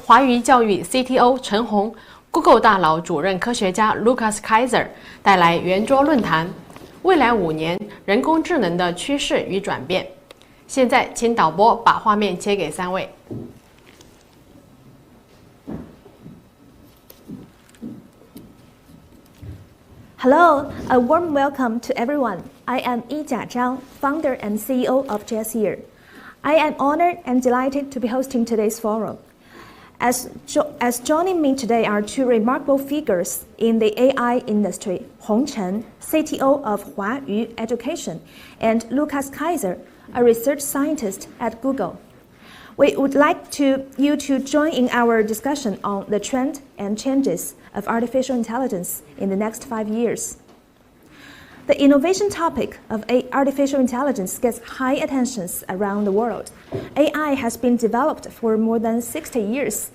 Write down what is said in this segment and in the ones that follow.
华语教育 CTO 陈红、Google 大佬主任科学家 Lukasz Kaiser 带来圆桌论坛：未来5年人工智能的趋势与转变。现在，请导播把画面切给3位。Hello, a warm welcome to everyone. I am Yijia Zhang, founder and CEO of Jazzyear. I am honored and delighted to be hosting today's forum. As joining me today are two remarkable figures in the AI industry, Chen, CTO of Huayu Education, and Lukasz Kaiser, a research scientist at Google. We would like you to join in our discussion on the trend and changes of artificial intelligence in the next 5 years. The innovation topic of artificial intelligence gets high attention around the world. AI has been developed for more than 60 years,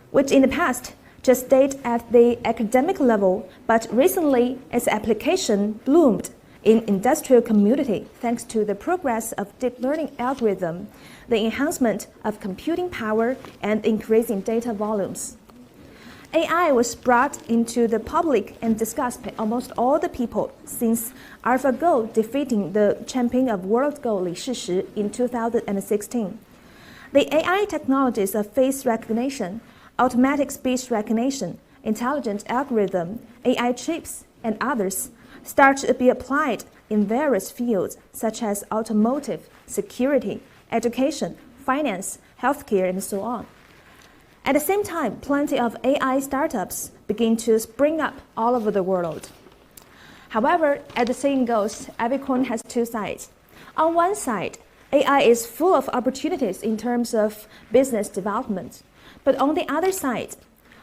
which in the past just stayed at the academic level, but recently its application bloomed in industrial community thanks to the progress of deep learning algorithm, the enhancement of computing power, and increasing data volumes. AI was brought into the public and discussed by almost all the people since AlphaGo defeating the champion of World Go Li Shishi in 2016. The AI technologies of face recognition, automatic speech recognition, intelligent algorithm, AI chips, and others start to be applied in various fields such as automotive, security, education, finance, healthcare, and so on. At the same time, plenty of AI startups begin to spring up all over the world. However, as the saying goes, every coin has two sides. On one side, AI is full of opportunities in terms of business development. But on the other side,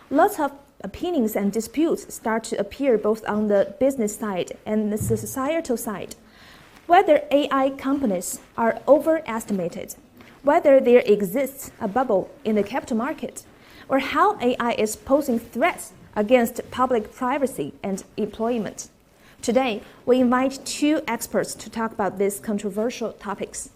lots of opinions and disputes start to appear both on the business side and the societal side. Whether AI companies are overestimated, whether there exists a bubble in the capital market, or how AI is posing threats against public privacy and employment. Today, we invite two experts to talk about these controversial topics.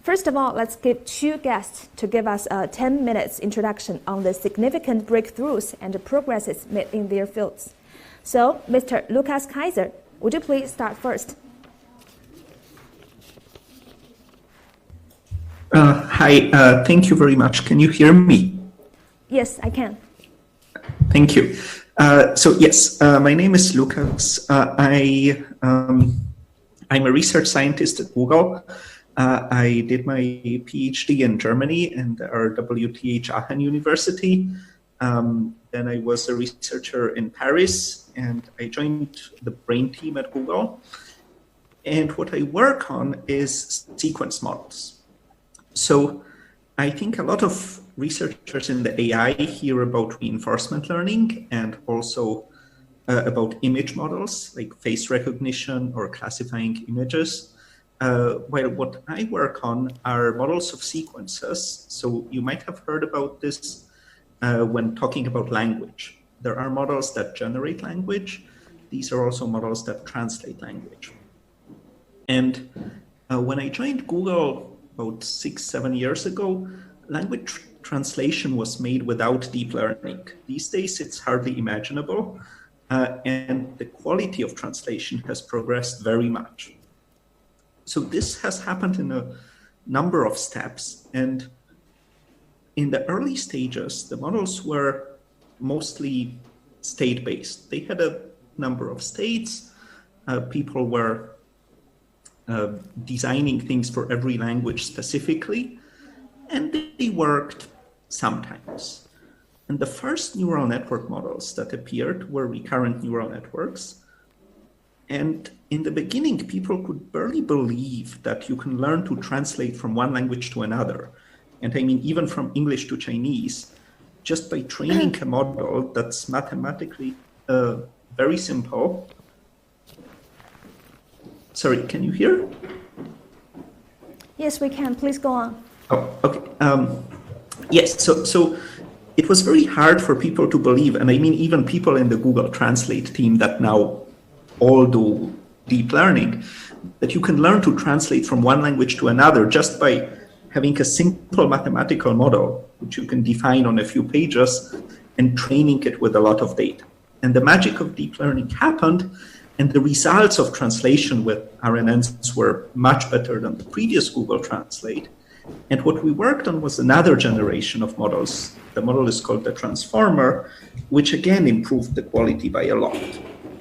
First of all, let's give two guests to give us a 10 minutes introduction on the significant breakthroughs and the progresses made in their fields. So, Mr. Lukasz Kaiser, would you please start first? Hi, thank you very much. Can you hear me? Yes, I can. Thank you. My name is Lukasz. I'm a research scientist at Google. I did my PhD in Germany and RWTH Aachen University. Then I was a researcher in Paris, and I joined the brain team at Google. And what I work on is sequence models. So I think a lot of researchers in the AI hear about reinforcement learning and also about image models like face recognition or classifying images. While what I work on are models of sequences. So you might have heard about this when talking about language. There are models that generate language. These are also models that translate language. And when I joined Google about 6-7 years ago, language translation was made without deep learning. These days, it's hardly imaginable. And the quality of translation has progressed very much. So this has happened in a number of steps. And in the early stages, the models were mostly state-based. They had a number of states. People were designing things for every language specifically, and they worked sometimes. And the first neural network models that appeared were recurrent neural networks. And in the beginning, people could barely believe that you can learn to translate from one language to another. And I mean, even from English to Chinese, just by training a model that's mathematically very simple. Sorry, can you hear? Yes, we can. Please go on. Oh, okay. Yes, so it was very hard for people to believe, and I mean even people in the Google Translate team that now all do deep learning, that you can learn to translate from one language to another just by having a simple mathematical model which you can define on a few pages, and training it with a lot of data. And the magic of deep learning happened, and the results of translation with RNNs were much better than the previous Google Translate. And what we worked on was another generation of models. The model is called the Transformer, which again improved the quality by a lot.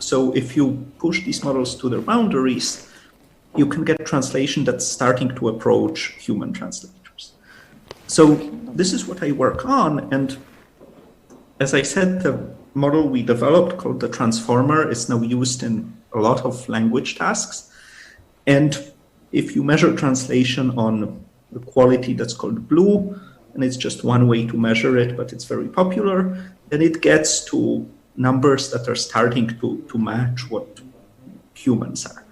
So if you push these models to their boundaries, you can get translation that's starting to approach human translators. So this is what I work on. And as I said, the model we developed called the Transformer is now used in a lot of language tasks. And if you measure translation on the quality that's called BLUE, and it's just one way to measure it, but it's very popular, then it gets to numbers that are starting to match what humans are.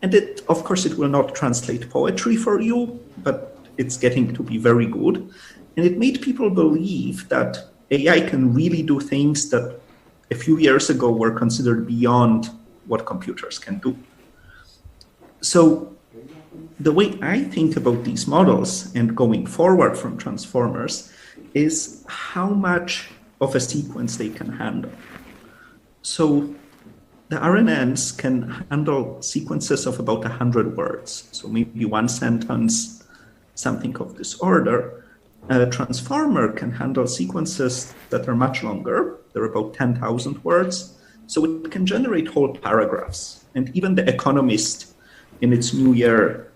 And it, of course, it will not translate poetry for you, but it's getting to be very good. And it made people believe that AI can really do things that a few years ago were considered beyond what computers can do. So the way I think about these models and going forward from transformers is how much of a sequence they can handle. So the RNNs can handle sequences of about 100 words. So maybe one sentence, something of this order. A transformer can handle sequences that are much longer. They're about 10,000 words. So it can generate whole paragraphs. And even The Economist, in its New Year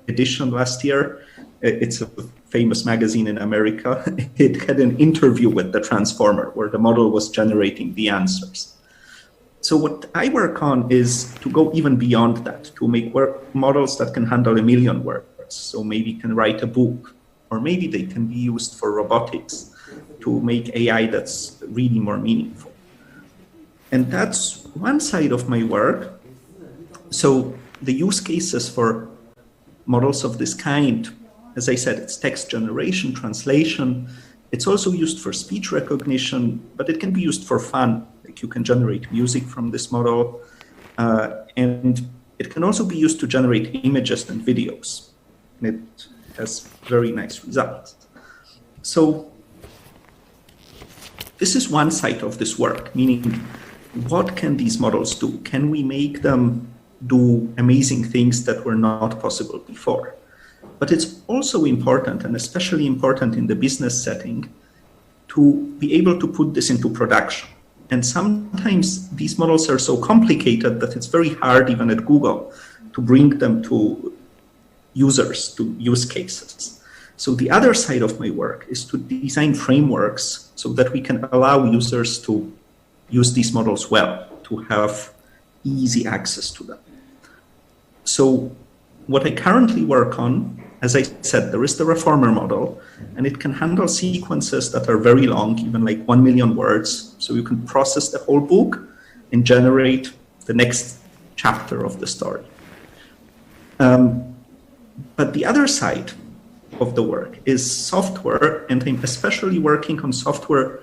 edition last year, it's a famous magazine in America, it had an interview with the transformer where the model was generating the answers. So what I work on is to go even beyond that, to make models that can handle 1 million words. So maybe can write a book, or maybe they can be used for robotics to make AI that's really more meaningful. And that's one side of my work. So the use cases for models of this kind, as I said, it's text generation, translation. It's also used for speech recognition, but it can be used for fun. Like you can generate music from this model. And it can also be used to generate images and videos. And it has very nice results. So this is one side of this work, meaning what can these models do? Can we make them do amazing things that were not possible before? But it's also important, and especially important in the business setting, to be able to put this into production. And sometimes these models are so complicated that it's very hard, even at Google, to bring them to users, to use cases. So the other side of my work is to design frameworks so that we can allow users to use these models well, to have easy access to them. So what I currently work on, as I said, there is the reformer model, and it can handle sequences that are very long, even like 1 million words. So you can process the whole book and generate the next chapter of the story. But the other side of the work is software, and I'm especially working on software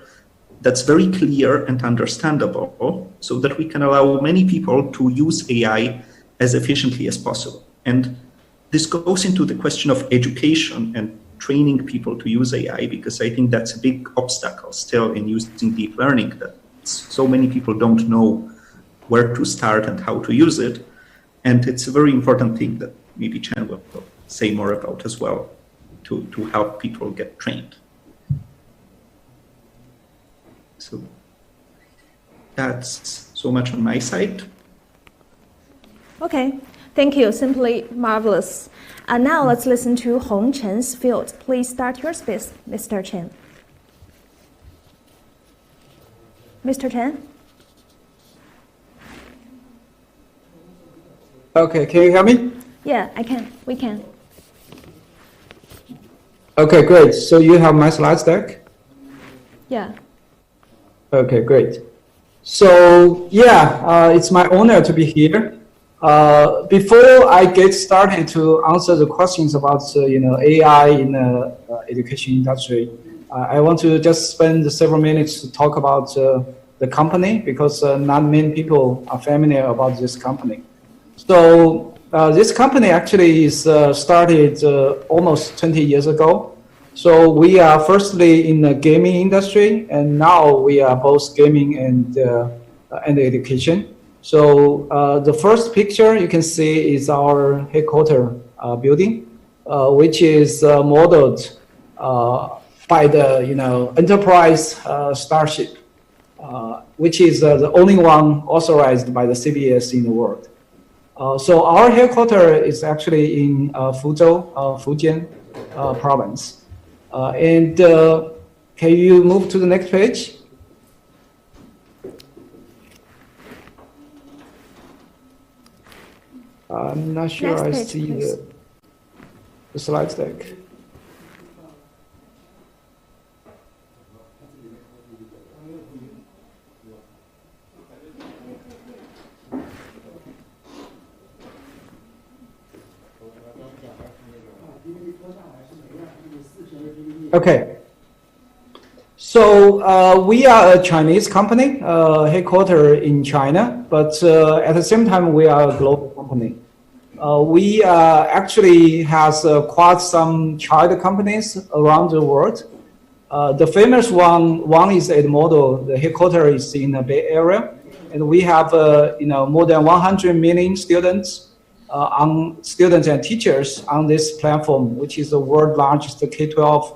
that's very clear and understandable so that we can allow many people to use AI as efficiently as possible. And this goes into the question of education and training people to use AI, because I think that's a big obstacle still in using deep learning, that so many people don't know where to start and how to use it. And it's a very important thing that maybe Chen will say more about as well, to help people get trained. So that's so much on my side. Okay, thank you. Simply marvelous. And now let's listen to Chen's field. Please start your speech, Mr. Chen. Mr. Chen? Okay, can you hear me? Yeah, I can. We can. Okay, great. So you have my slides deck? Yeah. Okay, great. So yeah, it's my honor to be here. Before I get started to answer the questions about AI in the education industry, I want to just spend several minutes to talk about the company, because not many people are familiar about this company. So this company actually is started almost 20 years ago. So we are firstly in the gaming industry, and now we are both gaming and education. So the first picture you can see is our headquarters building, which is modeled by the Enterprise Starship, which is the only one authorized by the CBS in the world. So our headquarters is actually in Fuzhou, Fujian province. And can you move to the next page? I'm not sure Next I page, see please. the slide deck. Okay. So we are a Chinese company, headquartered in China, but at the same time we are a global company. We actually has quite some child companies around the world. The famous one is Edmodo. The headquarters is in the Bay Area, and we have more than 100 million students and teachers on this platform, which is the world's largest K-12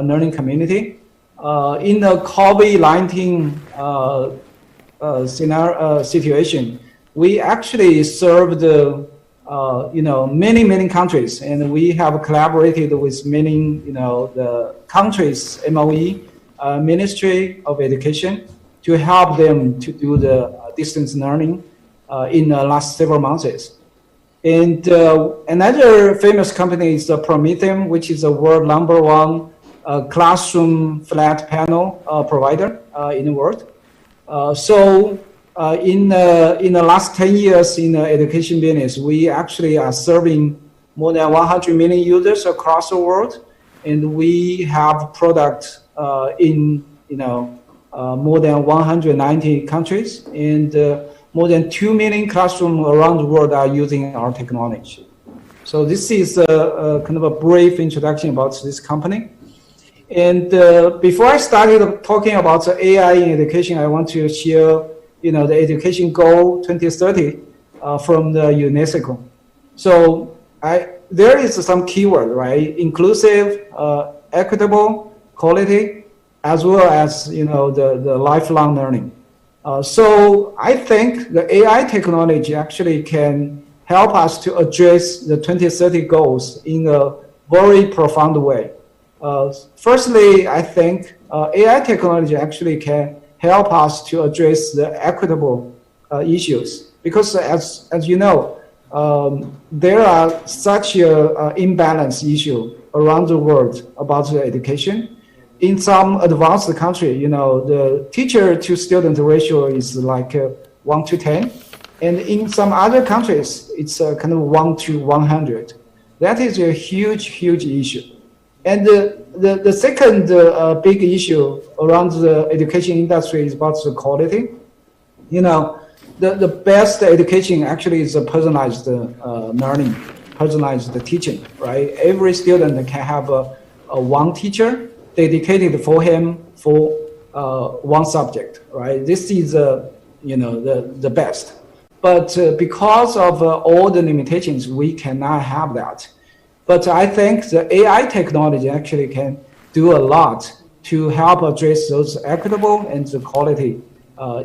learning community. In the COVID-19 situation, we actually served many countries, and we have collaborated with many the countries' MOE, Ministry of Education, to help them to do the distance learning in the last several months. And another famous company is Prometheum, which is the world #1 classroom flat panel provider in the world. So in the last 10 years in the education business, we actually are serving more than 100 million users across the world, and we have products in more than 190 countries, and more than 2 million classrooms around the world are using our technology. So this is a kind of a brief introduction about this company. And before I started talking about the AI in education, I want to share, the education goal 2030 from the UNESCO. So there is some keyword, right? Inclusive, equitable, quality, as well as the lifelong learning. So I think the AI technology actually can help us to address the 2030 goals in a very profound way. Firstly, I think AI technology actually can help us to address the equitable issues, because as you know, there are such a imbalance issue around the world about the education. In some advanced country, the teacher to student ratio is like 1 to 10. And in some other countries, it's kind of 1 to 100. That is a huge issue. And the second big issue around the education industry is about the quality. The best education actually is a personalized learning, personalized teaching, right? Every student can have a one teacher dedicated for him for one subject, right? This is the best. But because of all the limitations, we cannot have that. But I think the AI technology actually can do a lot to help address those equitable and the quality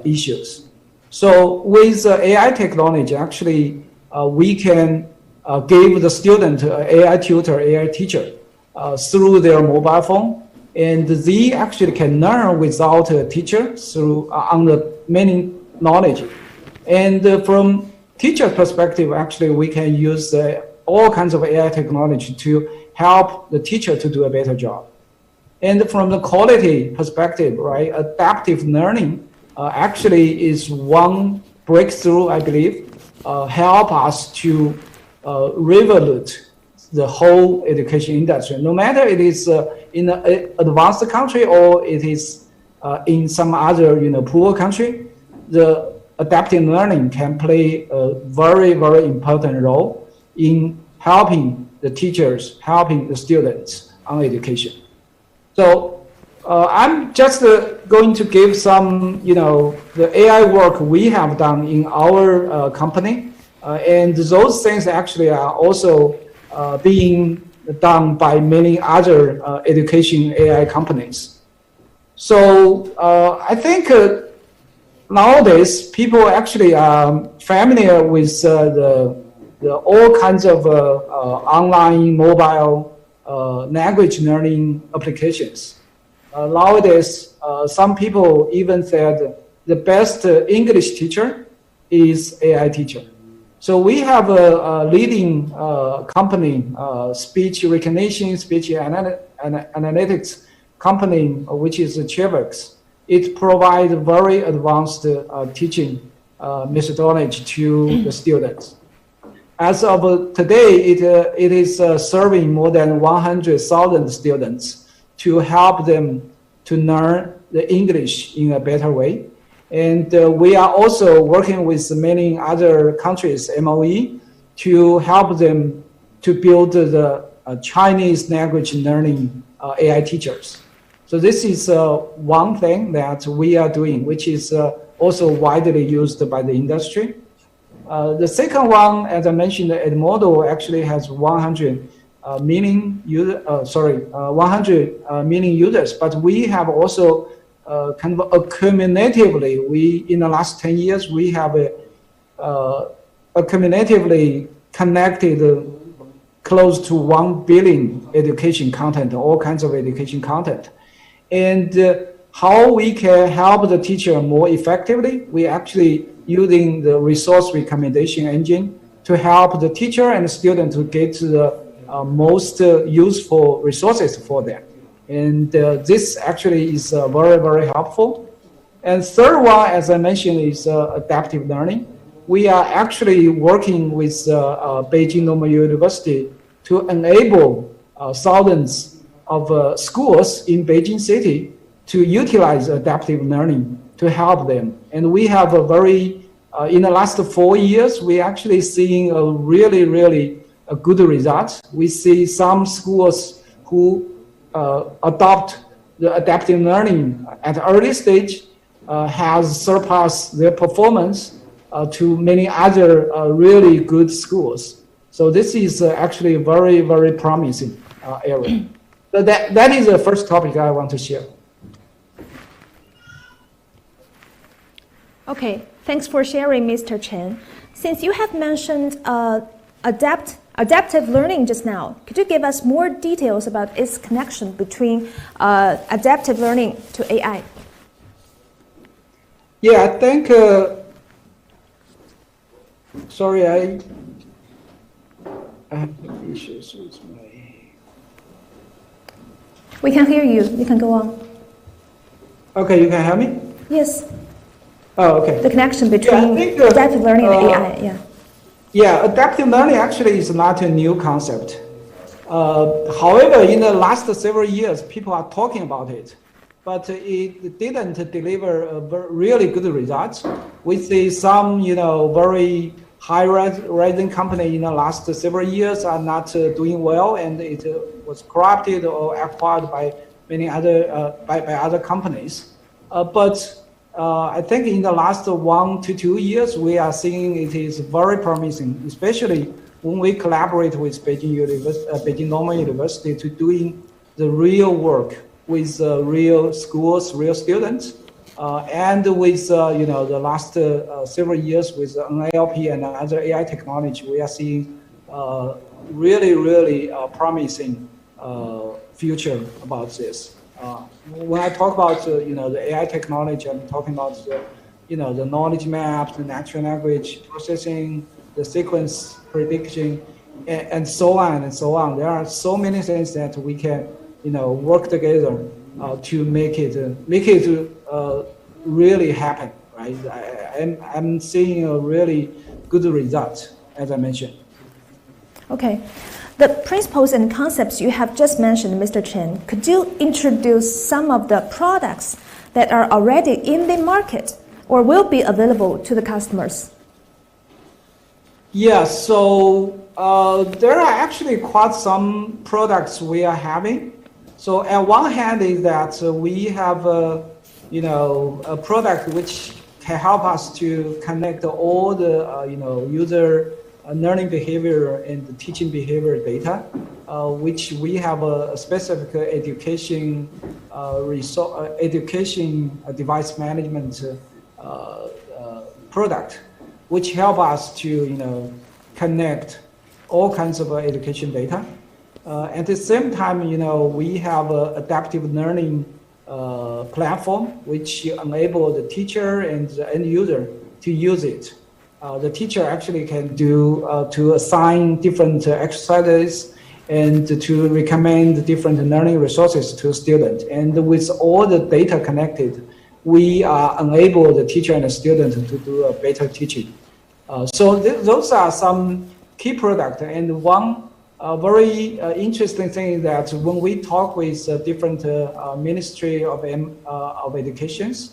issues. So with AI technology, actually, we can give the student an AI tutor, AI teacher through their mobile phone, and they actually can learn without a teacher through on the many knowledge. And from teacher perspective, actually, we can use all kinds of AI technology to help the teacher to do a better job. And from the quality perspective, right, adaptive learning actually is one breakthrough, I believe, help us to revolute the whole education industry. No matter it is in an advanced country or it is in some other poor country, the adaptive learning can play a very important role in helping the teachers, helping the students on education. So I'm just going to give some, the AI work we have done in our company. And those things actually are also being done by many other education AI companies. So I think nowadays people actually are familiar with the all kinds of online, mobile language learning applications. Nowadays, some people even said the best English teacher is AI teacher. So we have a leading company, speech recognition, speech analytics company, which is Jazzyear. It provides very advanced teaching methodology to the students. As of today, it is serving more than 100,000 students to help them to learn the English in a better way. And we are also working with many other countries, MOE, to help them to build the Chinese language learning AI teachers. So this is one thing that we are doing, which is also widely used by the industry. The second one, as I mentioned, the Edmodo actually has 100 million users, but we have also kind of accumulatively, in the last 10 years, we have accumulatively connected close to 1 billion education content, all kinds of education content. And how we can help the teacher more effectively, we actually using the resource recommendation engine to help the teacher and the student to get the most useful resources for them. And this actually is very, very helpful. And third one, as I mentioned, is adaptive learning. We are actually working with Beijing Normal University to enable thousands of schools in Beijing City to utilize adaptive learning to help them. And we have a very, in the last 4 years, we actually seeing a really, really a good result. We see some schools who adopt the adaptive learning at an early stage has surpassed their performance to many other really good schools. So this is actually a very, very promising area. So that is the first topic I want to share. Okay, thanks for sharing, Mr. Chen. Since you have mentioned adaptive learning just now, could you give us more details about its connection between adaptive learning to AI? Yeah, I think, sorry, I have issues with my... We can hear you. You can go on. Okay, you can hear me? Yes. Oh, okay. The connection between adaptive learning and AI, yeah. Yeah, adaptive learning actually is not a new concept. However, in the last several years, people are talking about it, but it didn't deliver a really good results. We see some, very high-rising company in the last several years are not doing well, and it was corrupted or acquired by many other by other companies. But I think in the last 1 to 2 years, we are seeing it is very promising, especially when we collaborate with Beijing Normal University to doing the real work with real schools, real students, and with the last several years with NLP and other AI technology, we are seeing really, really promising future about this. When I talk about the AI technology, I'm talking about the knowledge maps, the natural language processing, the sequence prediction, and so on and so on. There are so many things that we can work together to make it really happen. Right? I'm seeing a really good result, as I mentioned. Okay. The principles and concepts you have just mentioned, Mr. Chen, could you introduce some of the products that are already in the market or will be available to the customers? Yeah, so there are actually quite some products we are having. So at one hand is that we have a product which can help us to connect all the user learning behavior and teaching behavior data, which we have a specific education device management product, which help us to connect all kinds of education data. At the same time, we have an adaptive learning platform which enable the teacher and the end user to use it. The teacher actually can do to assign different exercises and to recommend different learning resources to students. And with all the data connected, we enable the teacher and the student to do a better teaching. So those are some key products. And one very interesting thing is that when we talk with different Ministry of Educations,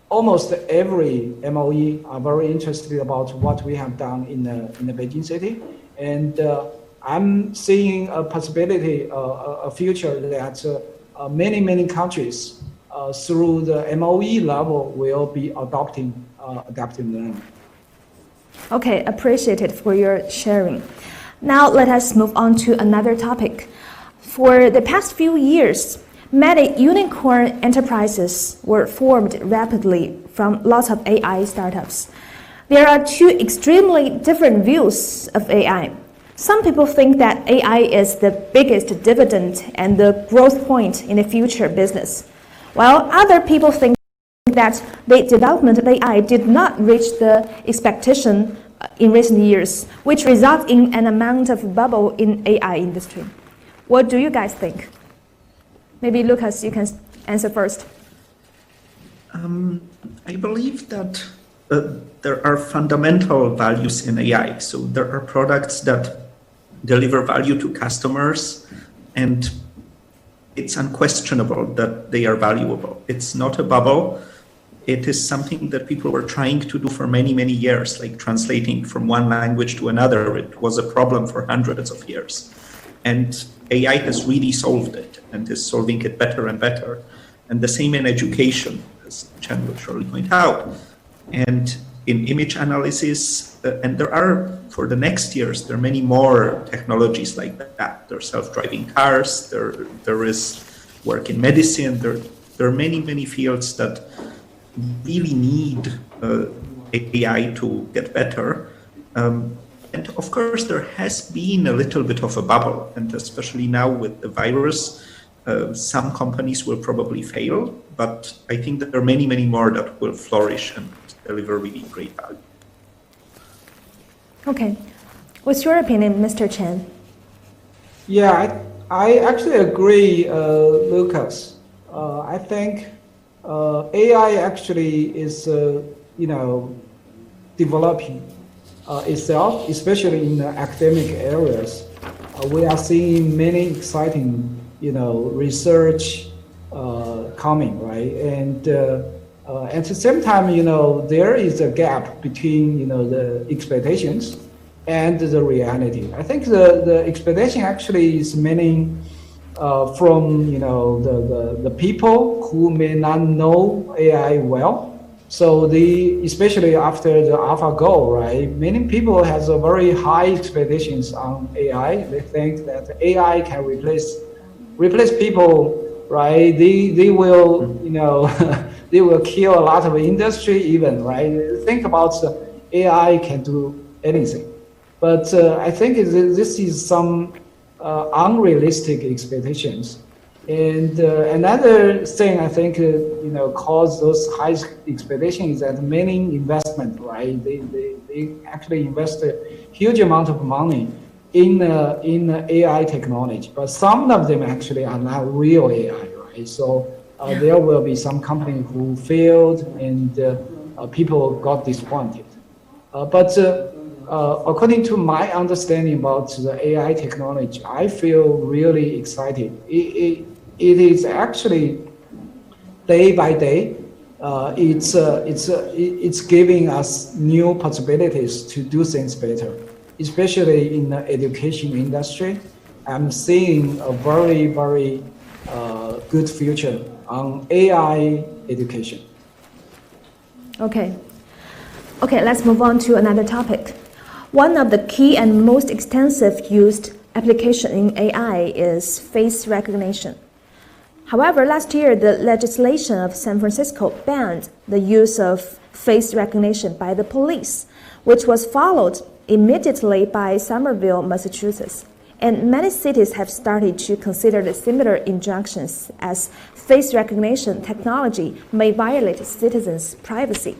almost every MOE are very interested about what we have done in the Beijing city. And I'm seeing a possibility, a future that many countries through the MOE level will be adopting adaptive learning. Okay, appreciated for your sharing. Now let us move on to another topic. For the past few years, many unicorn enterprises were formed rapidly from lots of AI startups. There are two extremely different views of AI. Some people think that AI is the biggest dividend and the growth point in the future business, while other people think that the development of AI did not reach the expectation in recent years, which results in an amount of bubble in AI industry. What do you guys think? Maybe Lukasz, you can answer first. I believe that there are fundamental values in AI. So there are products that deliver value to customers, and it's unquestionable that they are valuable. It's not a bubble. It is something that people were trying to do for many years, like translating from one language to another. It was a problem for hundreds of years. And AI has really solved it and is solving it better and better. And the same in education, as Chen will surely point out. And in image analysis, and there are, for the next years, there are many more technologies like that. There are self-driving cars, there is work in medicine, there are many fields that really need AI to get better. And of course, there has been a little bit of a bubble, and especially now with the virus, some companies will probably fail, but I think that there are many more that will flourish and deliver really great value. Okay. What's your opinion, Mr. Chen? Yeah, I actually agree, Lukasz. I think AI actually is, developing itself, especially in the academic areas. We are seeing many exciting, research coming, right? And at the same time, there is a gap between, the expectations and the reality. I think the expectation actually is meaning from, the people who may not know AI well. So especially after the AlphaGo, right? Many people has a very high expectations on AI. They think that AI can replace people, right? They will, they will kill a lot of industry even, right? Think about AI can do anything. But I think this is some unrealistic expectations. And another thing I think, cause those high expectations is that many investment, right? They actually invest a huge amount of money in AI technology, but some of them actually are not real AI, right? So there will be some company who failed and people got disappointed. But according to my understanding about the AI technology, I feel really excited. It is actually day by day. It's giving us new possibilities to do things better, especially in the education industry. I'm seeing a very, very good future on AI education. Okay. Okay, let's move on to another topic. One of the key and most extensive used application in AI is face recognition. However, last year, the legislation of San Francisco banned the use of face recognition by the police, which was followed immediately by Somerville, Massachusetts. And many cities have started to consider the similar injunctions, as face recognition technology may violate citizens' privacy.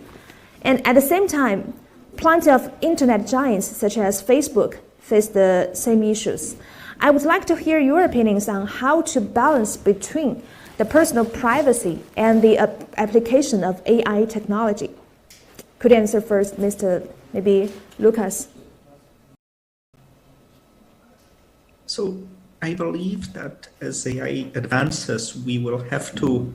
And at the same time, plenty of internet giants such as Facebook face the same issues. I would like to hear your opinions on how to balance between the personal privacy and the application of AI technology. Could you answer first, Mr. maybe Lukasz? So I believe that as AI advances, we will have to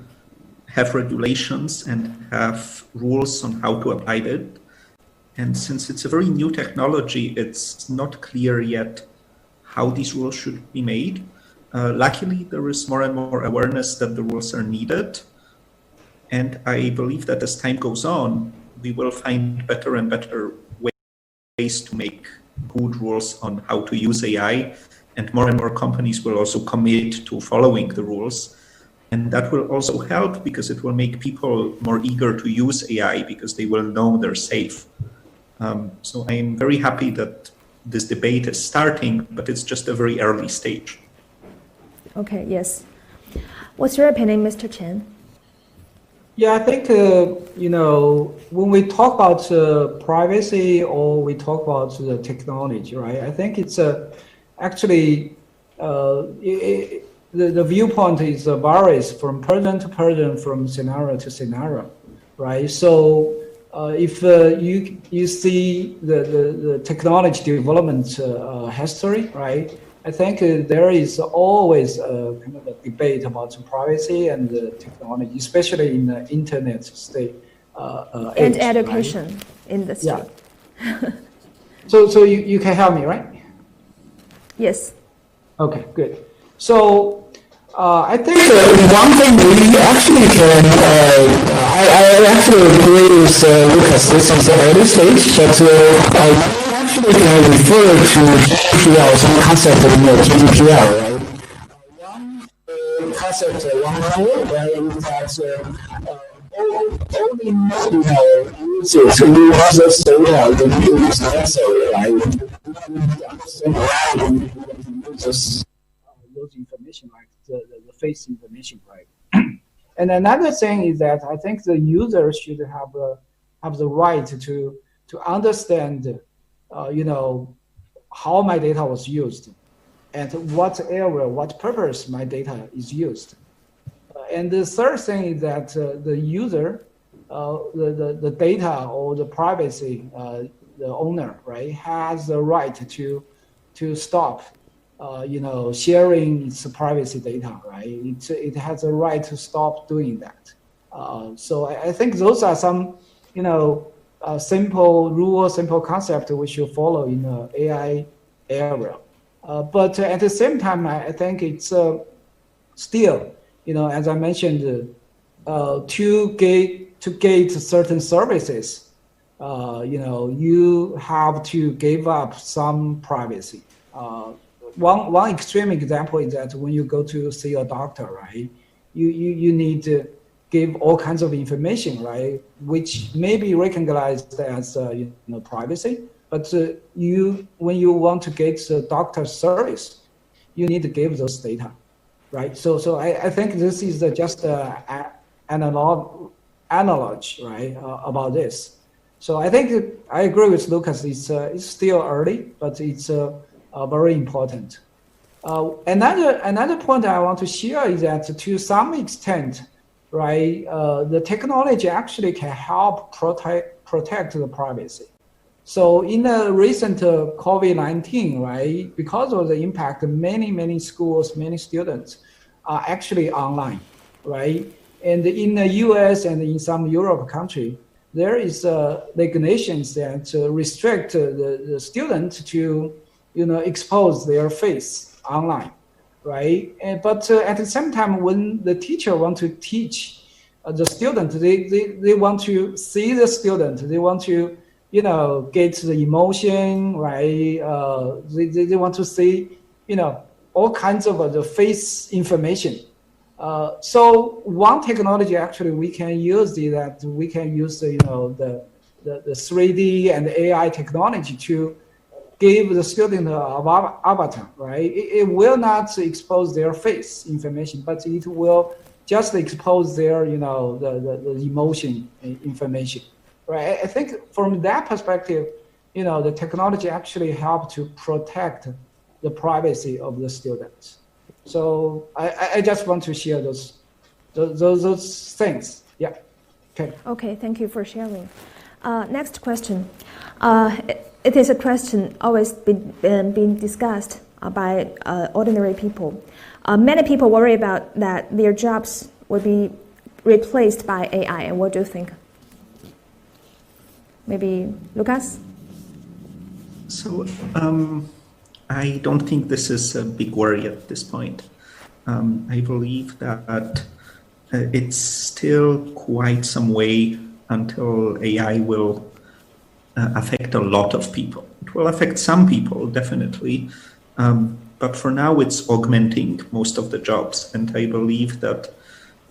have regulations and have rules on how to apply it. And since it's a very new technology, it's not clear yet how these rules should be made. Luckily, there is more and more awareness that the rules are needed. And I believe that as time goes on, we will find better and better ways to make good rules on how to use AI. And more companies will also commit to following the rules. And that will also help because it will make people more eager to use AI because they will know they're safe. So I'm very happy that this debate is starting, but it's just a very early stage. Okay, yes. What's your opinion, Mr. Chen? Yeah, I think, when we talk about privacy or we talk about the technology, right? I think it's actually, the viewpoint is varies from person to person, from scenario to scenario, right? So if you see the technology development history, right? I think there is always kind of a debate about privacy and technology, especially in the internet state and age, education right? industry. Yeah. So you can help me, right? Yes. Okay, good. So I think one thing we actually can, I actually agree with Lukasz. This is the early stage, but I actually can refer to GDPR, some concept in the GDPR, right? One concept, one rule, where that only users who use this data that is necessary, right? Just those information, like the face information, right? And another thing is that I think the user should have the right to understand, how my data was used, and what area, what purpose my data is used. And the third thing is that the user, the data or the privacy, the owner, right, has the right to stop, sharing its privacy data, right? It has a right to stop doing that. So I think those are some, simple rule, simple concept we should follow in the AI area. But at the same time, I think it's still, as I mentioned, to get certain services, you have to give up some privacy. One extreme example is that when you go to see a doctor, right, you need to give all kinds of information, right, which may be recognized as privacy. But when you want to get the doctor service, you need to give those data, right? So I think this is just analog, right, about this. So I think I agree with Lukasz. It's still early, but it's very important. Another point I want to share is that to some extent, right, the technology actually can help protect the privacy. So in the recent COVID-19, right, because of the impact, many schools, many students are actually online, right? And in the US and in some Europe country, there is regulations that restrict the student to, expose their face online, right? But at the same time, when the teacher want to teach the student, they want to see the student. They want to, get the emotion, right? They want to see, all kinds of the face information. So one technology actually we can use we can use the 3D and AI technology to give the student an avatar, right? It will not expose their face information, but it will just expose their, the emotion information, right? I think from that perspective, the technology actually help to protect the privacy of the students. So I just want to share those things. Yeah. Okay. Okay, thank you for sharing. Next question. It is a question always been discussed by ordinary people. Many people worry about that their jobs will be replaced by AI. And what do you think? Maybe Lukasz? So I don't think this is a big worry at this point. I believe that it's still quite some way until AI will affect a lot of people. It will affect some people, definitely. But for now, it's augmenting most of the jobs. And I believe that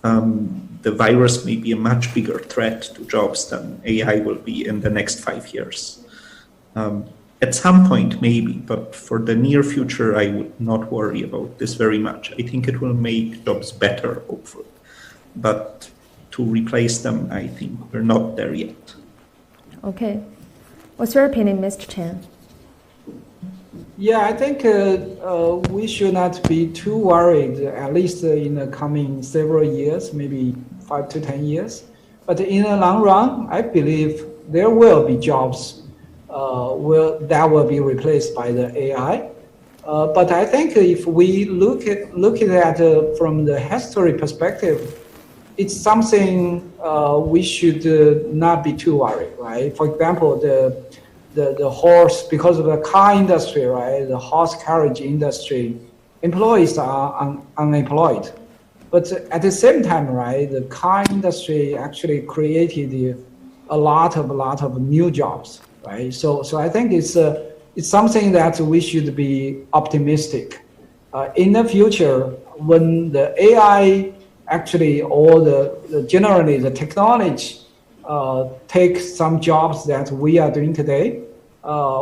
the virus may be a much bigger threat to jobs than AI will be in the next 5 years. At some point, maybe, but for the near future, I would not worry about this very much. I think it will make jobs better, hopefully. But to replace them, I think we're not there yet. Okay. What's your opinion, Mr. Chen? Yeah, I think we should not be too worried, at least in the coming several years, maybe 5 to 10 years. But in the long run, I believe there will be jobs that will be replaced by the AI. But I think if we look at it from the history perspective, it's something we should not be too worried, right? For example, the horse, because of the car industry, right? The horse carriage industry, employees are unemployed. But at the same time, right, the car industry actually created a lot of new jobs, right? So I think it's something that we should be optimistic. In the future, when the AI actually, or generally the technology take some jobs that we are doing today,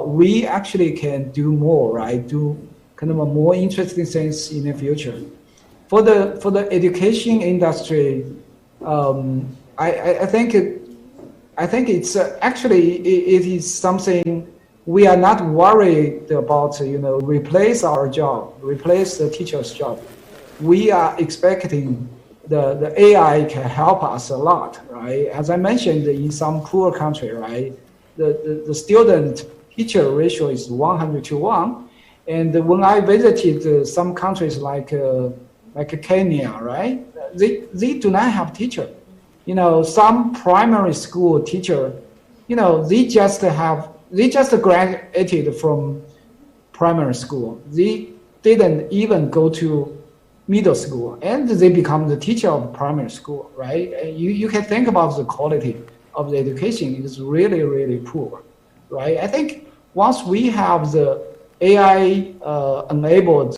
we actually can do more, right? Do kind of a more interesting things in the future. For the education industry, I think it's actually it is something we are not worried about. Replace our job, replace the teacher's job. We are expecting the AI can help us a lot, right? As I mentioned, in some poor country, right, the student-teacher ratio is 100 to 1. And when I visited some countries like Kenya, right, they do not have teacher. Some primary school teacher, they just graduated from primary school. They didn't even go to middle school, and they become the teacher of primary school, right? You can think about the quality of the education is really, really poor, right? I think once we have the AI enabled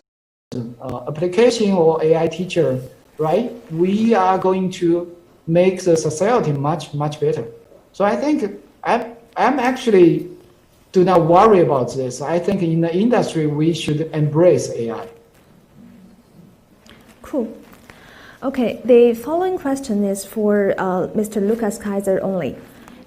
application or AI teacher, right, we are going to make the society much, much better. So I think I'm actually do not worry about this. I think in the industry, we should embrace AI. Cool. Okay, the following question is for Mr. Lukasz Kaiser only.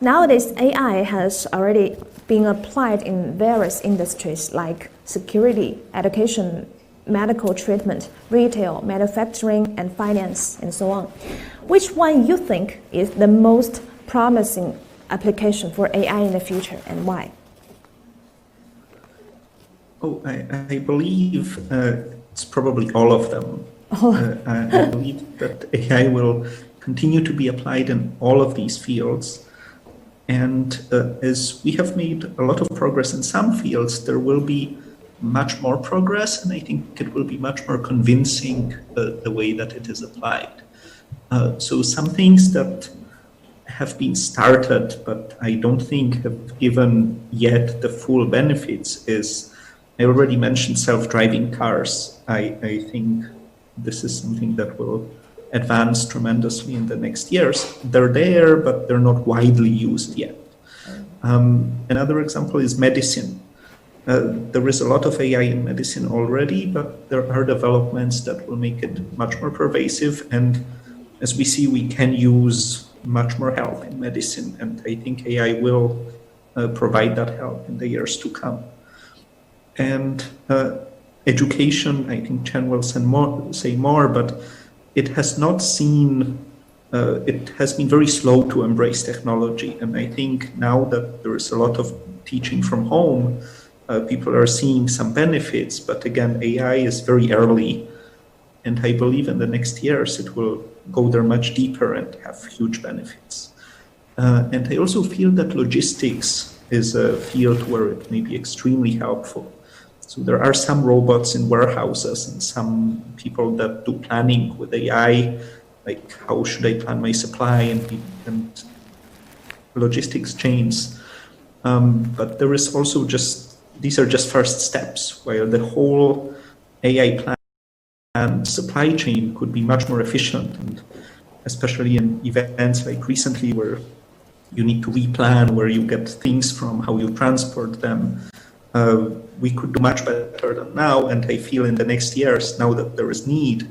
Nowadays, AI has already been applied in various industries like security, education, medical treatment, retail, manufacturing, and finance, and so on. Which one you think is the most promising application for AI in the future, and why? Oh, I believe it's probably all of them. I believe that AI will continue to be applied in all of these fields. And as we have made a lot of progress in some fields, there will be much more progress, and I think it will be much more convincing the way that it is applied. So some things that have been started, but I don't think have given yet the full benefits is, I already mentioned self-driving cars. I think this is something that will advance tremendously in the next years. They're there, but they're not widely used yet. Another example is medicine. There is a lot of AI in medicine already, but there are developments that will make it much more pervasive. And as we see, we can use much more help in medicine. And I think AI will provide that help in the years to come. And education, I think Chen will say more, but it has not seen, it has been very slow to embrace technology. And I think now that there is a lot of teaching from home, people are seeing some benefits, but again, AI is very early. And I believe in the next years, it will go there much deeper and have huge benefits. And I also feel that logistics is a field where it may be extremely helpful. So there are some robots in warehouses and some people that do planning with AI, like how should I plan my supply and logistics chains. But there is also these are just first steps, where the whole AI plan and supply chain could be much more efficient, and especially in events like recently where you need to replan where you get things from, how you transport them. We could do much better than now, and I feel in the next years, now that there is need,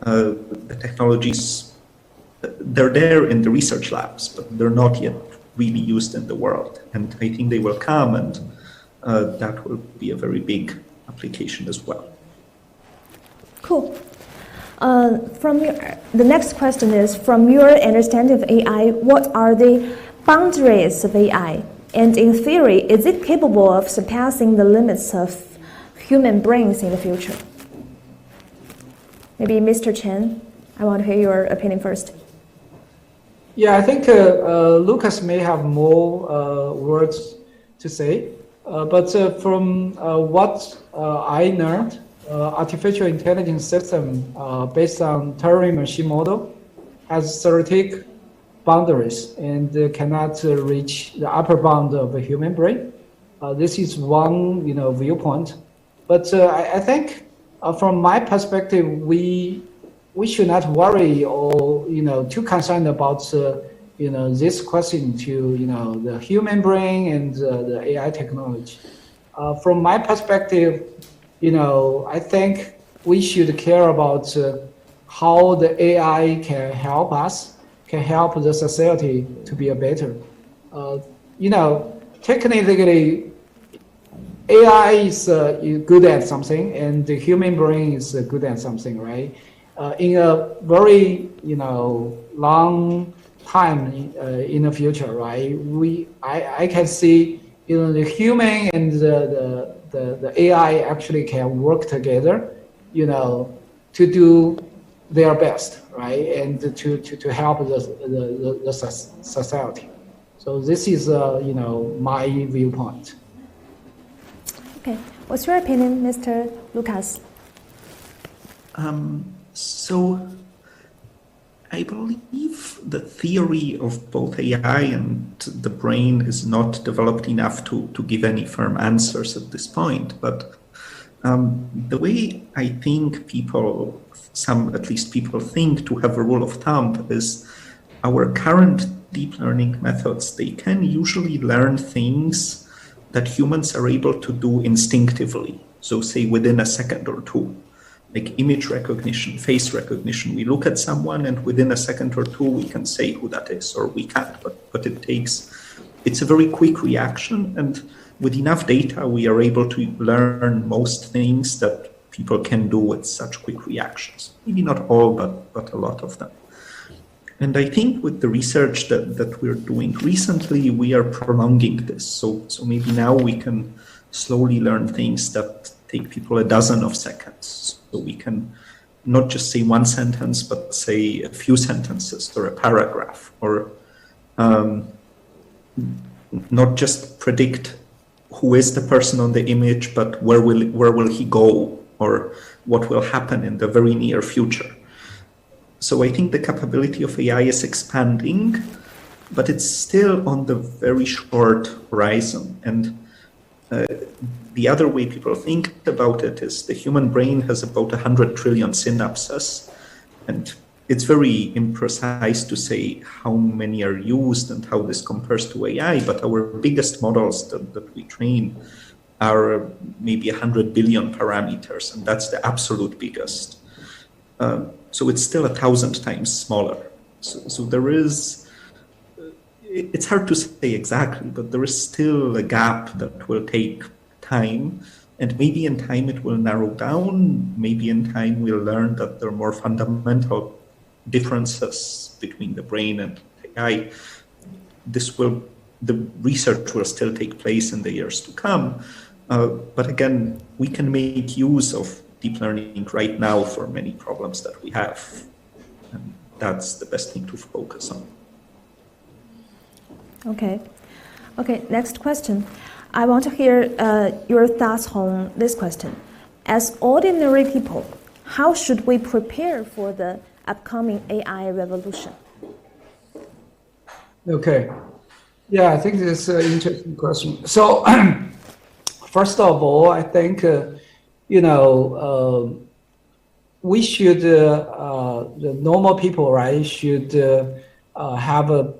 the technologies, they're there in the research labs, but they're not yet really used in the world. And I think they will come, and that will be a very big application as well. Cool. The next question is, from your understanding of AI, what are the boundaries of AI? And in theory, is it capable of surpassing the limits of human brains in the future? Maybe Mr. Chen, I want to hear your opinion first. Yeah, I think Lukasz may have more words to say, but from what I learned, artificial intelligence system based on Turing machine model has theoretic boundaries and cannot reach the upper bound of the human brain. This is one, viewpoint. But I think, from my perspective, we should not worry or too concerned about this question to the human brain and the AI technology. From my perspective, I think we should care about how the AI can help us, can help the society to be a better. Technically, AI is good at something, and the human brain is good at something, right? In a very long time in the future, right? I can see the human and the AI actually can work together, to do their best, right, and to help the society. So this is my viewpoint. Okay, what's your opinion, Mr. Lukasz? So I believe the theory of both AI and the brain is not developed enough to give any firm answers at this point. But the way I think at least people think to have a rule of thumb is our current deep learning methods, they can usually learn things that humans are able to do instinctively. So say within a second or two. Like image recognition, face recognition. We look at someone and within a second or two, we can say who that is, or we can't, but it's a very quick reaction. And with enough data, we are able to learn most things that people can do with such quick reactions. Maybe not all, but a lot of them. And I think with the research that we're doing recently, we are prolonging this. So maybe now we can slowly learn things that take people a dozen of seconds. So we can not just say one sentence, but say a few sentences or a paragraph, or not just predict who is the person on the image, but where will he go, or what will happen in the very near future. So I think the capability of AI is expanding, but it's still on the very short horizon. And the other way people think about it is the human brain has about 100 trillion synapses, and it's very imprecise to say how many are used and how this compares to AI, but our biggest models that we train are maybe 100 billion parameters, and that's the absolute biggest. So it's still 1,000 times smaller. So there is, it's hard to say exactly, but there is still a gap that will take time. And maybe in time it will narrow down. Maybe in time we'll learn that there are more fundamental differences between the brain and AI. The research will still take place in the years to come. But again, we can make use of deep learning right now for many problems that we have. And that's the best thing to focus on. Okay, next question. I want to hear your thoughts on this question. As ordinary people, how should we prepare for the upcoming AI revolution? Okay. Yeah, I think this is an interesting question. So, first of all, I think, we should, the normal people, right, should have a,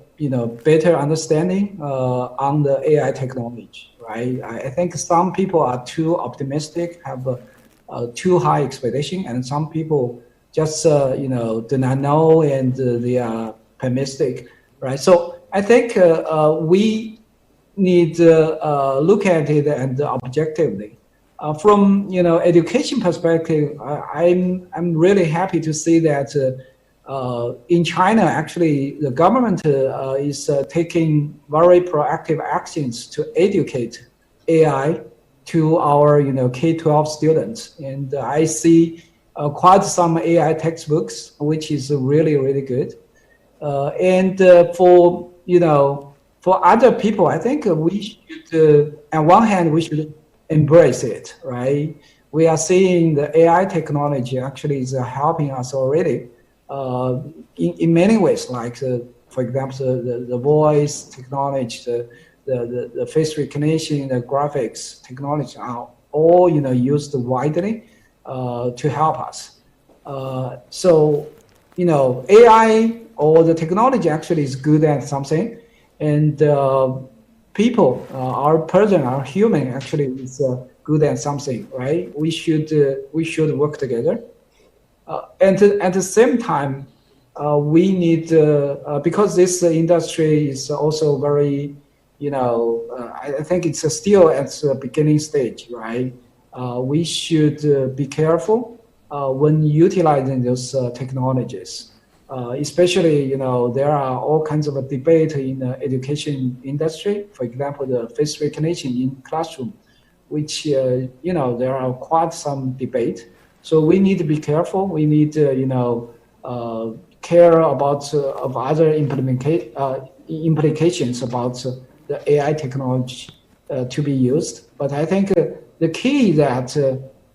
better understanding on the AI technology, right? I think some people are too optimistic, have a too high expectation, and some people just, do not know and they are pessimistic, right? So I think we need to look at it and objectively. From education perspective, I'm really happy to see that in China, actually, the government is taking very proactive actions to educate AI to our K-12 students, and I see quite some AI textbooks, which is really, really good. And for other people, I think we should, on one hand, we should embrace it, right? We are seeing the AI technology actually is helping us already in many ways, like, for example, the voice technology, the face recognition, the graphics technology are all, used widely to help us. So, AI or the technology actually is good at something, and people, our human actually is good at something, right? We should work together. And at the same time, we need, because this industry is also very, I think it's still at the beginning stage, right? We should be careful when utilizing those technologies. Especially, there are all kinds of a debate in the education industry. For example, the face recognition in classroom, which, there are quite some debate. So we need to be careful. We need to, care about of other implications about the AI technology to be used. But I think the key that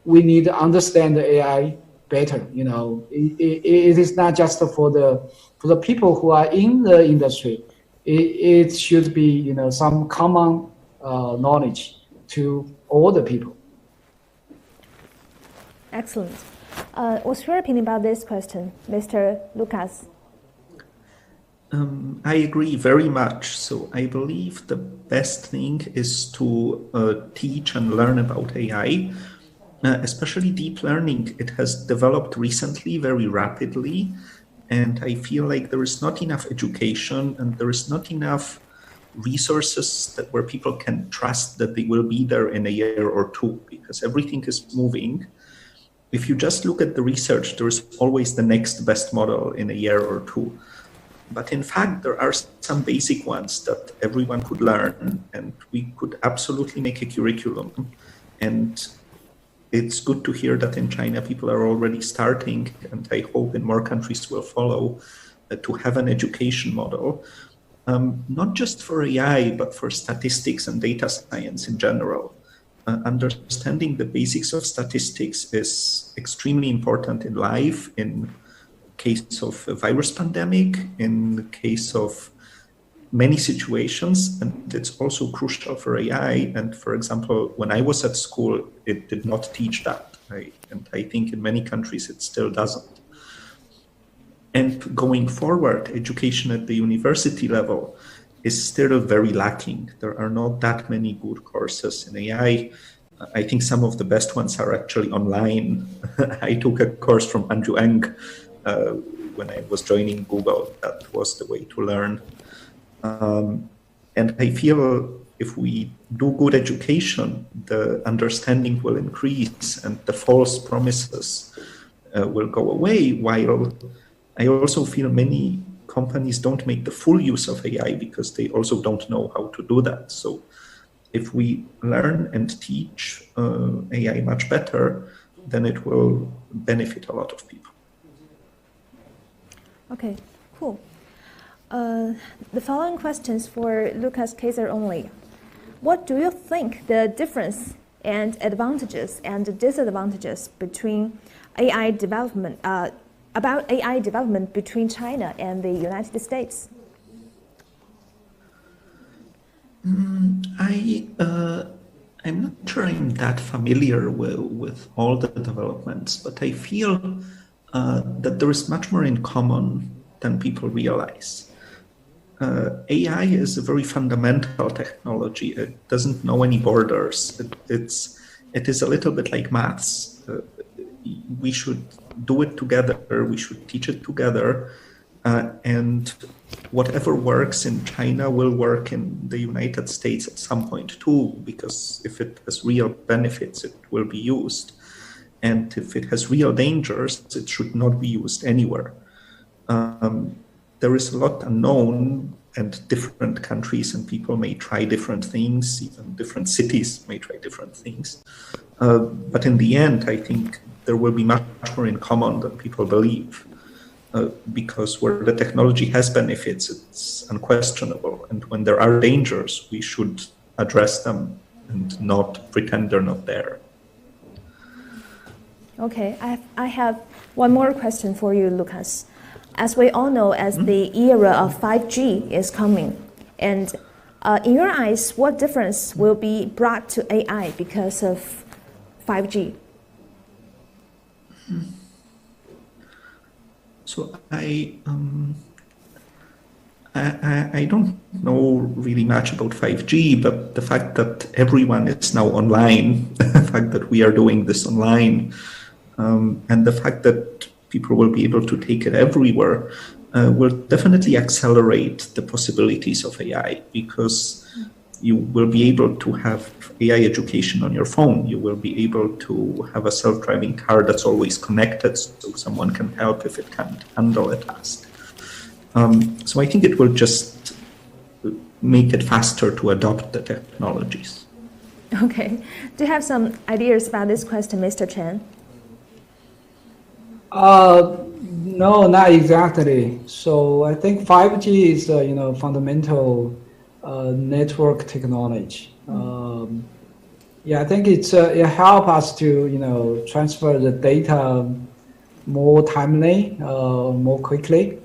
we need to understand the AI better. It is not just for the people who are in the industry. It should be, some common knowledge to all the people. Excellent. What's your opinion about this question, Mr. Lukasz? I agree very much. So I believe the best thing is to teach and learn about AI, especially deep learning. It has developed recently very rapidly, and I feel like there is not enough education and there is not enough resources where people can trust that they will be there in a year or two, because everything is moving. If you just look at the research, there is always the next best model in a year or two. But in fact, there are some basic ones that everyone could learn, and we could absolutely make a curriculum. And it's good to hear that in China, people are already starting, and I hope in more countries will follow, to have an education model. not just for AI, but for statistics and data science in general. Understanding the basics of statistics is extremely important in life, in case of a virus pandemic, in the case of many situations, and it's also crucial for AI. And for example, when I was at school, it did not teach that, and I think in many countries it still doesn't. And going forward, education at the university level is still very lacking. There are not that many good courses in AI. I think some of the best ones are actually online. I took a course from Zhang when I was joining Google. That was the way to learn. And I feel if we do good education, the understanding will increase and the false promises will go away, while I also feel many companies don't make the full use of AI because they also don't know how to do that. So if we learn and teach AI much better, then it will benefit a lot of people. Okay, cool. The following questions for Lukasz Kaiser only. What do you think the difference and advantages and disadvantages between AI development about AI development between China and the United States? I'm not sure I'm that familiar with all the developments, but I feel that there is much more in common than people realize. AI is a very fundamental technology. It doesn't know any borders. It is a little bit like maths. We should do it together. We should teach it together. And whatever works in China will work in the United States at some point too, because if it has real benefits, it will be used. And if it has real dangers, it should not be used anywhere. There is a lot unknown, and different countries and people may try different things, even different cities may try different things. But in the end, I think there will be much more in common than people believe. Because where the technology has benefits, it's unquestionable. And when there are dangers, we should address them and not pretend they're not there. Okay, I have one more question for you, Lukasz. As we all know, as the era of 5G is coming, and in your eyes, what difference will be brought to AI because of 5G? So I don't know really much about 5G, but the fact that everyone is now online, the fact that we are doing this online, and the fact that people will be able to take it everywhere will definitely accelerate the possibilities of AI, because you will be able to have AI education on your phone. You will be able to have a self-driving car that's always connected, so someone can help if it can't handle a task. So I think it will just make it faster to adopt the technologies. Okay. Do you have some ideas about this question, Mr. Chen? No, not exactly. So I think 5G is fundamental network technology. I think it helps us to transfer the data more timely, more quickly,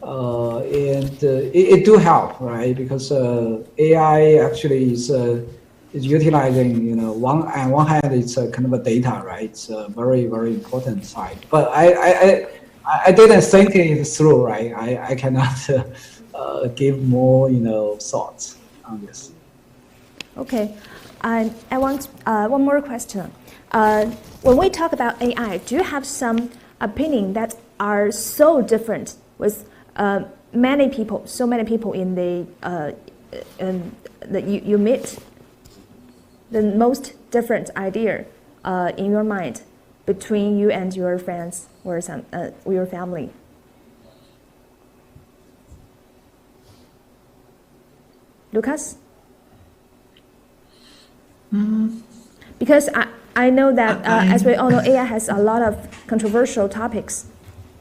and it do help, right? Because AI actually is utilizing, on one hand, it's kind of a data, right? It's a very, very important side. But I didn't think it through, right? I cannot give more, thoughts on this. Okay, I want one more question. When we talk about AI, do you have some opinion that are so different with so many people in that you meet? The most different idea in your mind between you and your friends or your family? Lukasz? Because I know that, as we all know, AI has a lot of controversial topics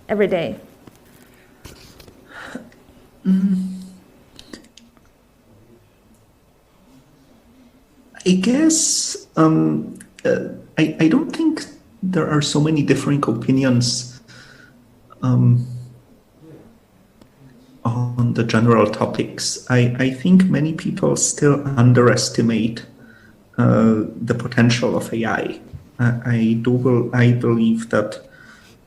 every day. I guess I don't think there are so many differing opinions on the general topics. I think many people still underestimate the potential of AI. I believe that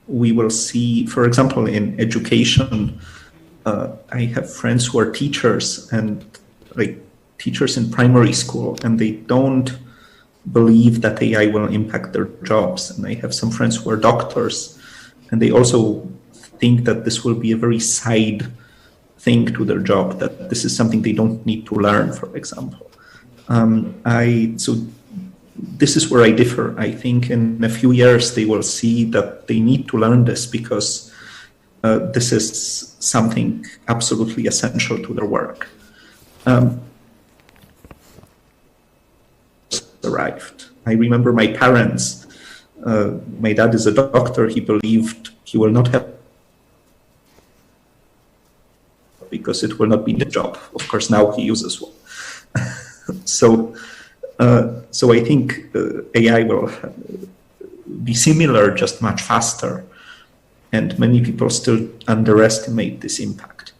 we will see, for example, in education, I have friends who are teachers and like teachers in primary school, and they don't believe that AI will impact their jobs. And I have some friends who are doctors, and they also think that this will be a very side thing to their job, that this is something they don't need to learn, for example. So this is where I differ. I think in a few years they will see that they need to learn this because this is something absolutely essential to their work. Arrived. I remember my parents. My dad is a doctor. He believed he will not have because it will not be the job. Of course, now he uses one. So I think AI will be similar, just much faster. And many people still underestimate this impact.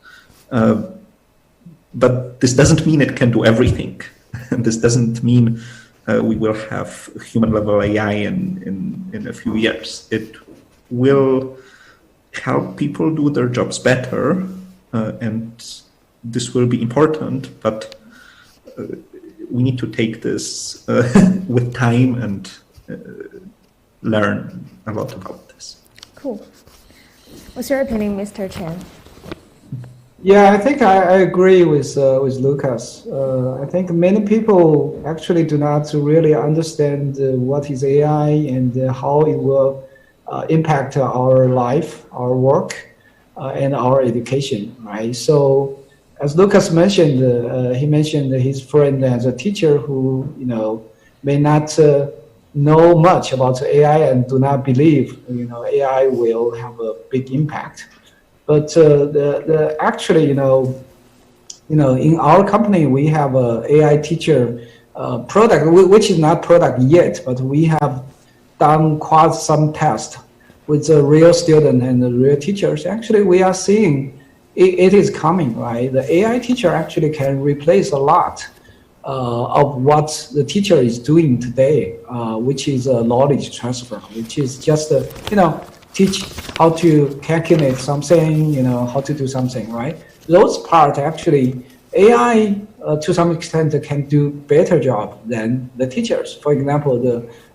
But this doesn't mean it can do everything. This doesn't mean we will have human-level AI in a few years. It will help people do their jobs better, and this will be important, but we need to take this with time and learn a lot about this. Cool. What's your opinion, Mr. Chen? Yeah, I think I agree with Lukasz. I think many people actually do not really understand what is AI and how it will impact our life, our work, and our education, right? So, as Lukasz mentioned, he mentioned his friend as a teacher who, may not know much about AI and do not believe, AI will have a big impact. But actually, in our company, we have a AI teacher product, which is not product yet, but we have done quite some tests with the real student and the real teachers. Actually, we are seeing it is coming, right? The AI teacher actually can replace a lot of what the teacher is doing today, which is a knowledge transfer, which is just teach how to calculate something, how to do something, right? Those parts actually, AI to some extent can do better job than the teachers. For example,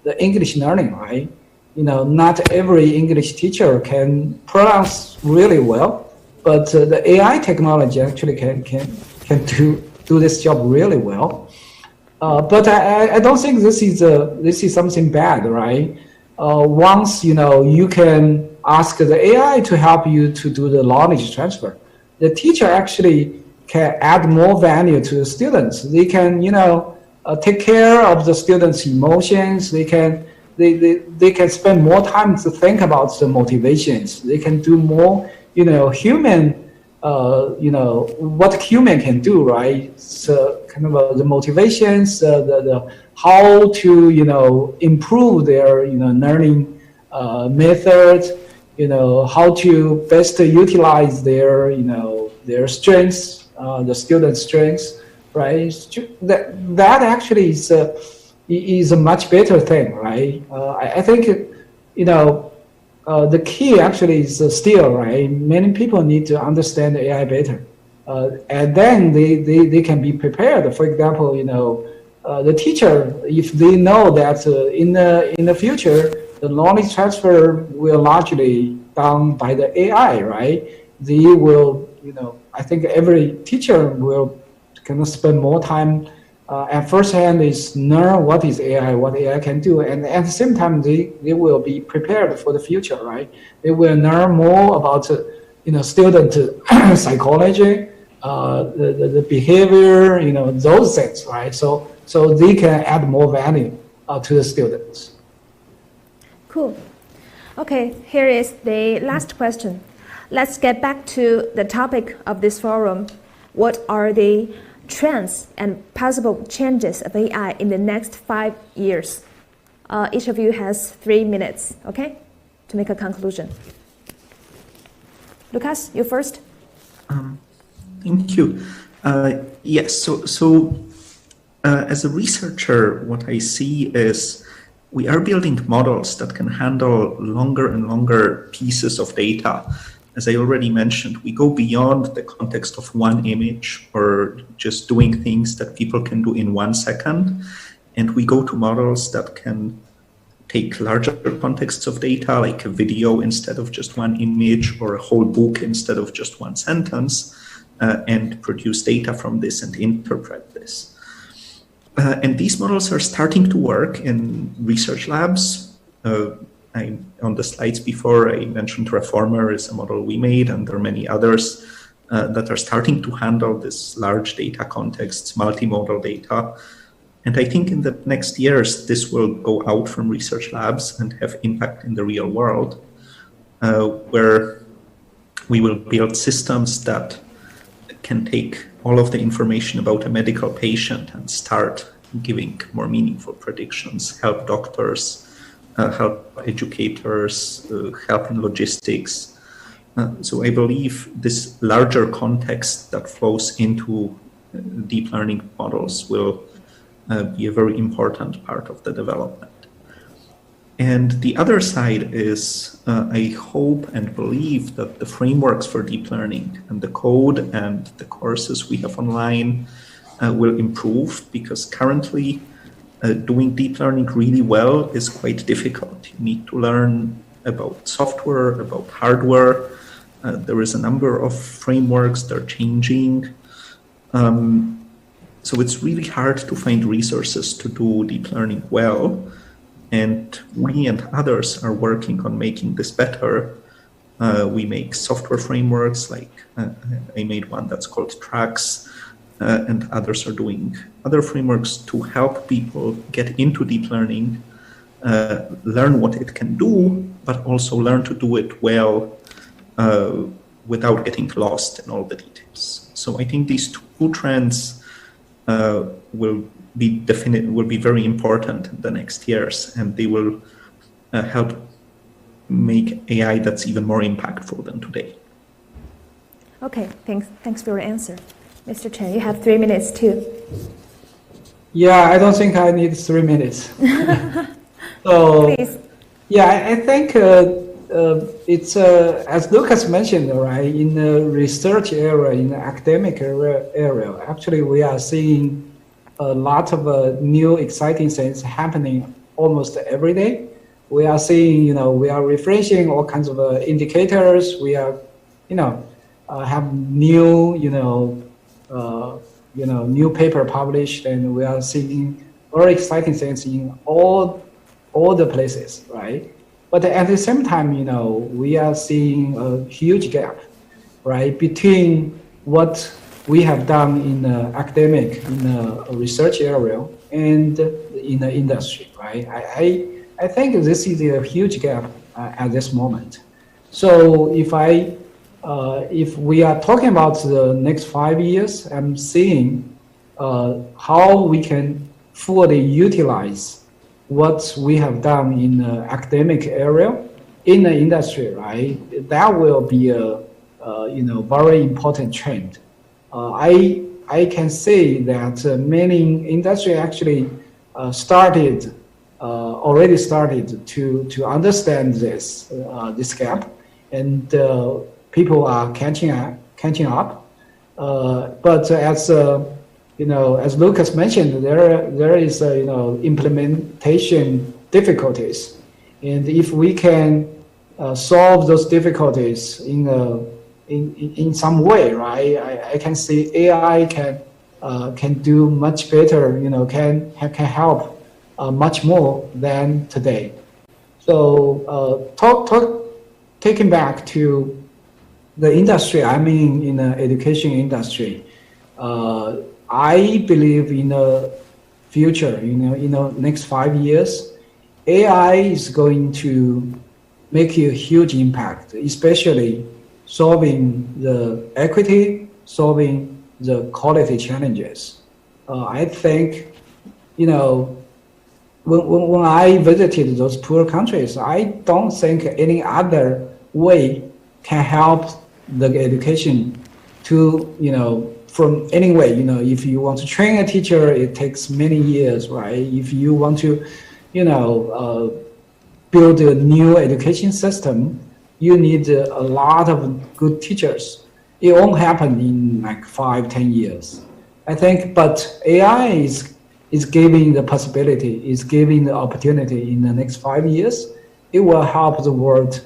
the English learning, right? Not every English teacher can pronounce really well, but the AI technology actually can do this job really well. But I don't think this is something bad, right? Once you can ask the AI to help you to do the knowledge transfer, the teacher actually can add more value to the students. They can take care of the students' emotions. They can spend more time to think about the motivations. They can do more human what human can do, right? So kind of the motivations, the how to improve their learning methods, how to best utilize their their strengths, the students' strengths, right? That actually is a much better thing, right? I think the key actually is still, right? Many people need to understand AI better, and then they can be prepared. For example, the teacher, if they know that in the future the knowledge transfer will largely done by the AI, right? They will, I think every teacher will kind of spend more time at first hand is learn what is AI, what AI can do, and at the same time they will be prepared for the future, right? They will learn more about student psychology, the behavior, those things, right? So they can add more value to the students. Cool. Okay, here is the last question. Let's get back to the topic of this forum. What are the trends and possible changes of AI in the next 5 years. Each of you has 3 minutes, okay, to make a conclusion. Lukasz, you first. Thank you. Yes, so as a researcher, what I see is we are building models that can handle longer and longer pieces of data. As I already mentioned, we go beyond the context of one image or just doing things that people can do in 1 second. And we go to models that can take larger contexts of data, like a video instead of just one image, or a whole book instead of just one sentence, and produce data from this and interpret this. And these models are starting to work in research labs. On the slides before, I mentioned Reformer is a model we made, and there are many others that are starting to handle this large data contexts, multimodal data. And I think in the next years, this will go out from research labs and have impact in the real world, where we will build systems that can take all of the information about a medical patient and start giving more meaningful predictions, help doctors, help educators, help in logistics. So I believe this larger context that flows into deep learning models will be a very important part of the development. And the other side is I hope and believe that the frameworks for deep learning and the code and the courses we have online will improve, because currently doing deep learning really well is quite difficult. You need to learn about software, about hardware. There is a number of frameworks that are changing. So it's really hard to find resources to do deep learning well. And we and others are working on making this better. We make software frameworks, like I made one that's called Tracks, and others are doing other frameworks to help people get into deep learning, learn what it can do, but also learn to do it well without getting lost in all the details. So I think these two trends will be very important in the next years, and they will help make AI that's even more impactful than today. Okay, thanks for your answer. Mr. Chen, you have 3 minutes too. Yeah, I don't think I need 3 minutes. So, please. Yeah, I think it's, as Lukasz mentioned, right, in the research area, in the academic area, actually we are seeing a lot of new exciting things happening almost every day. We are seeing, we are refreshing all kinds of indicators. We are, have new, new paper published, and we are seeing very exciting things in all the places, right? But at the same time, we are seeing a huge gap, right, between what we have done in the academic, in the research area, and in the industry, right? I think this is a huge gap at this moment. So if we are talking about the next 5 years, I'm seeing how we can fully utilize what we have done in the academic area in the industry, right? That will be a very important trend. I can say that many industry actually already started to understand this gap, and people are catching up. But as as Lukasz mentioned, there is implementation difficulties, and if we can solve those difficulties in some way, right? I can see AI can do much better. Can help much more than today. So taking back to the industry, I mean in the education industry, I believe in the future, in the next 5 years, AI is going to make a huge impact, especially solving the equity, solving the quality challenges. I think, you know, when I visited those poor countries, I don't think any other way can help the education to, you know, from any way. You know, if you want to train a teacher, it takes many years, right? If you want to, you know, build a new education system, you need a lot of good teachers. It won't happen in like 5-10 years, I think. But AI is giving the possibility, is giving the opportunity in the next 5 years. It will help the world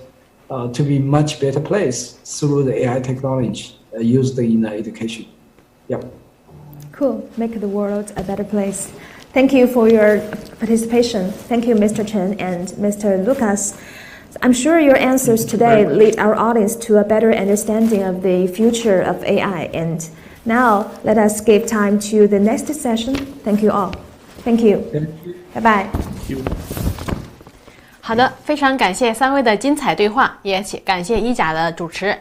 to be much better place through the AI technology used in education. Yep. Cool. Make the world a better place. Thank you for your participation. Thank you, Mr. Chen and Mr. Lukasz. I'm sure your answers today lead our audience to a better understanding of the future of AI. And now, let us give time to the next session. Thank you all. Thank you. Bye bye. Thank you. 好的，非常感谢三位的精彩对话，也感谢一甲的主持。